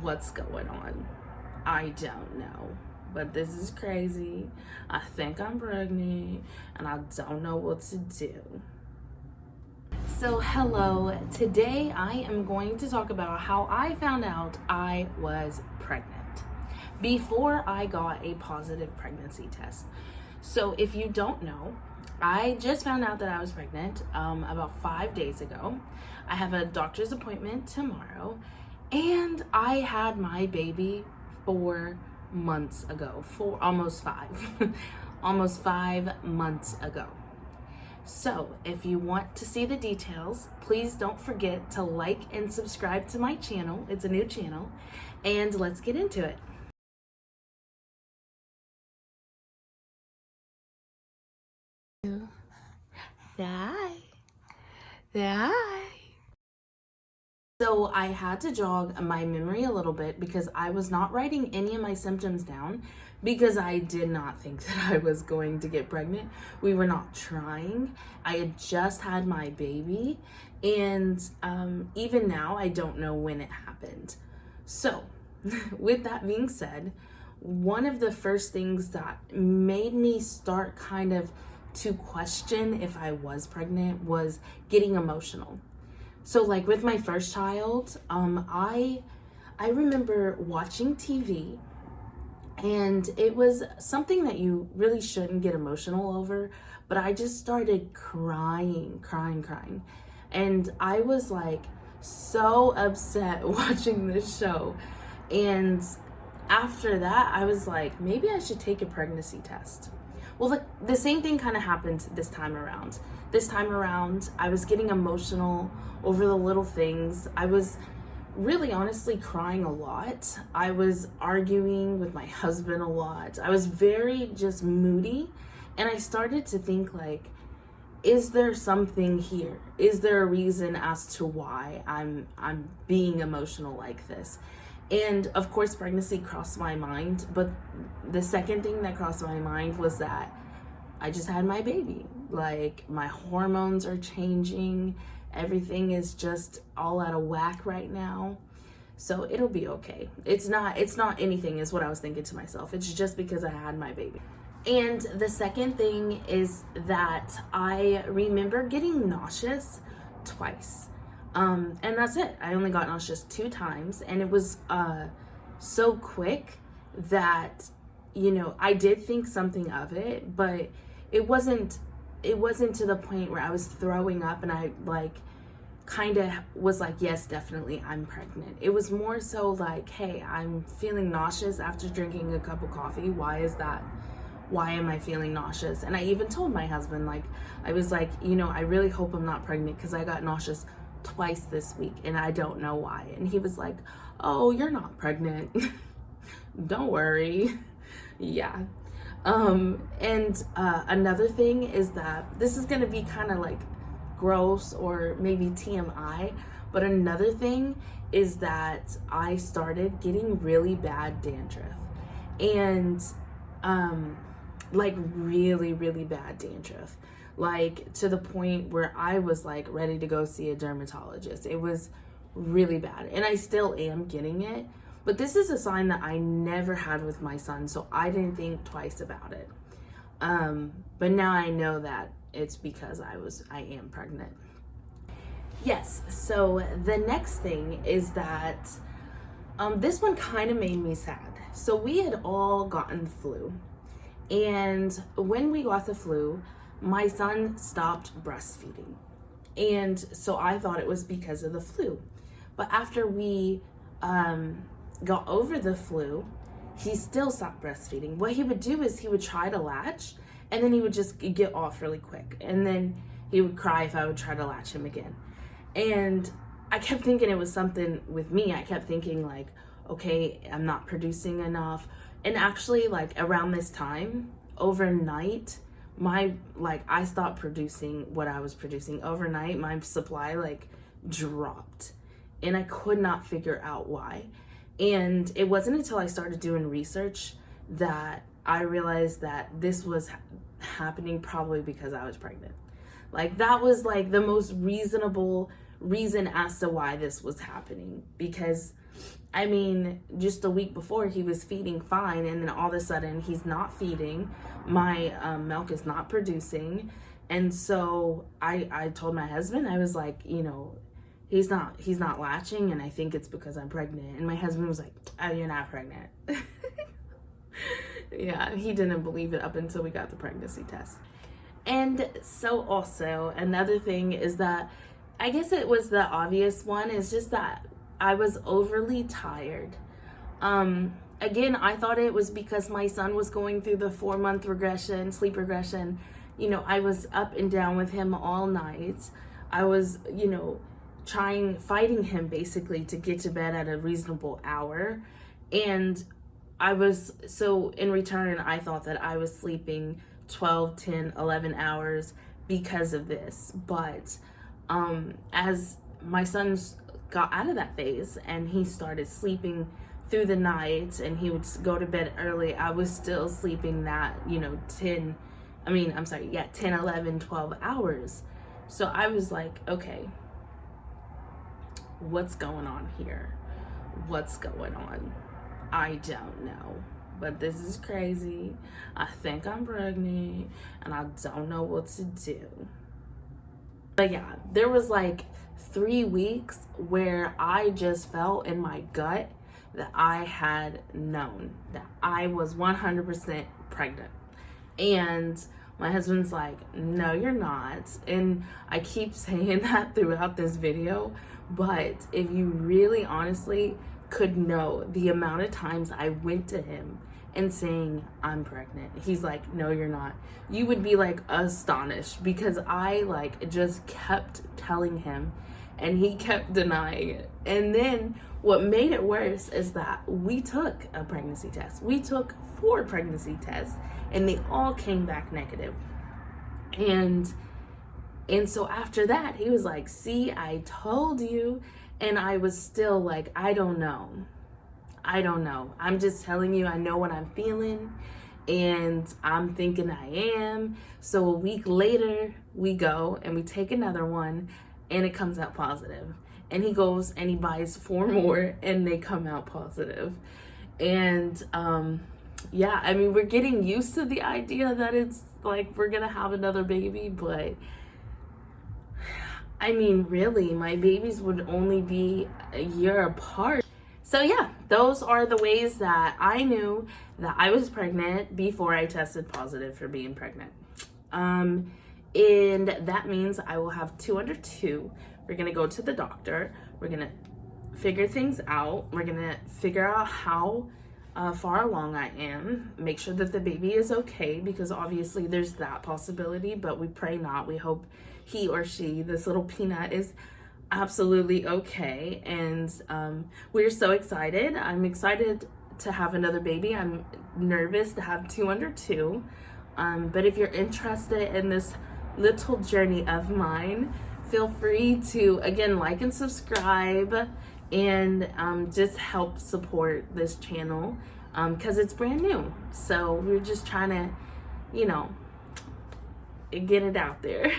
what's going on. I don't know, but this is crazy. I think I'm pregnant and I don't know what to do. So hello, today I am going to talk about how I found out I was pregnant before I got a positive pregnancy test. So if you don't know, I just found out that I was pregnant about 5 days ago. I have a doctor's appointment tomorrow, and I had my baby 4 months ago, almost 5, almost 5 months ago. So if you want to see the details, please don't forget to like and subscribe to my channel. It's a new channel, and let's get into it. Hi. So I had to jog my memory a little bit because I was not writing any of my symptoms down because I did not think that I was going to get pregnant. We were not trying. I had just had my baby, and even now I don't know when it happened. So with that being said, one of the first things that made me start kind of to question if I was pregnant was getting emotional. So like with my first child, I remember watching TV, and it was something that you really shouldn't get emotional over, but I just started crying. And I was like so upset watching this show. And after that, I was like, maybe I should take a pregnancy test. Well, the same thing kind of happened this time around. This time around, I was getting emotional over the little things. I was really honestly crying a lot. I was arguing with my husband a lot. I was very just moody, and I started to think like, is there something here? Is there a reason as to why I'm being emotional like this? And of course, pregnancy crossed my mind, but the second thing that crossed my mind was that I just had my baby. Like, my hormones are changing. Everything is just all out of whack right now. So it'll be okay. It's not anything is what I was thinking to myself. It's just because I had my baby. And the second thing is that I remember getting nauseous twice. And that's it. I only got nauseous 2 times, and it was so quick that, you know, I did think something of it, but it wasn't to the point where I was throwing up and I like kind of was like, yes, definitely I'm pregnant. It was more so like, hey, I'm feeling nauseous after drinking a cup of coffee. Why is that? Why am I feeling nauseous? And I even told my husband, like, I was like, you know, I really hope I'm not pregnant because I got nauseous twice this week and I don't know why. And he was like, oh, you're not pregnant. Don't worry. Yeah. And another thing is that this is going to be kind of like gross or maybe TMI, but another thing is that I started getting really bad dandruff, and like really bad dandruff, like to the point where I was like ready to go see a dermatologist. It was really bad, and I still am getting it, but this is a sign that I never had with my son, so I didn't think twice about it. But now I know that it's because I am pregnant. Yes, so the next thing is that this one kind of made me sad. So we had all gotten the flu, and when we got the flu, my son stopped breastfeeding. And so I thought it was because of the flu. But after we got over the flu, he still stopped breastfeeding. What he would do is he would try to latch, and then he would just get off really quick. And then he would cry if I would try to latch him again. And I kept thinking it was something with me. I kept thinking like, okay, I'm not producing enough. And actually, like around this time, overnight, I stopped producing what I was producing. Overnight, my supply like dropped, and I could not figure out why. And it wasn't until I started doing research that I realized that this was happening probably because I was pregnant. Like, that was like the most reasonable reason as to why this was happening, because I mean, just a week before he was feeding fine, and then all of a sudden he's not feeding. My milk is not producing. And so I told my husband, I was like, you know, he's not latching, and I think it's because I'm pregnant. And my husband was like, oh, you're not pregnant. Yeah, he didn't believe it up until we got the pregnancy test. And so also another thing is that, I guess it was the obvious one, is just that I was overly tired. Again, I thought it was because my son was going through the 4-month regression, sleep regression. You know, I was up and down with him all night. I was, you know, fighting him basically to get to bed at a reasonable hour. And so in return, I thought that I was sleeping 12, 10, 11 hours because of this. But as my son's got out of that phase and he started sleeping through the night and he would go to bed early, I was still sleeping that, you know, 10, 11, 12 hours. So I was like, okay, what's going on here? What's going on? I don't know, but this is crazy. I think I'm pregnant and I don't know what to do. But yeah, there was like 3 weeks where I just felt in my gut that I had known that I was 100% pregnant. And my husband's like, no, you're not. And I keep saying that throughout this video, but if you really honestly could know the amount of times I went to him and saying, I'm pregnant, he's like, no, you're not, you would be like astonished, because I like just kept telling him and he kept denying it. And then what made it worse is that we took a pregnancy test. We took 4 pregnancy tests and they all came back negative. And so after that, he was like, see, I told you. And I was still like, I don't know. I'm just telling you, I know what I'm feeling and I'm thinking I am. So a week later, we go and we take another one and it comes out positive. And he goes and he buys 4 more and they come out positive. And yeah, I mean, we're getting used to the idea that it's like we're gonna have another baby, but I mean, really, my babies would only be a year apart. So yeah, those are the ways that I knew that I was pregnant before I tested positive for being pregnant. And that means I will have 2 under 2. We're gonna go to the doctor. We're gonna figure things out. We're gonna figure out how far along I am, make sure that the baby is okay, because obviously there's that possibility, but we pray not. We hope he or she, this little peanut, is absolutely okay. And we're so excited. I'm excited to have another baby. I'm nervous to have 2 under 2. But if you're interested in this little journey of mine, feel free to, again, like and subscribe and just help support this channel because it's brand new. So we're just trying to, you know, get it out there.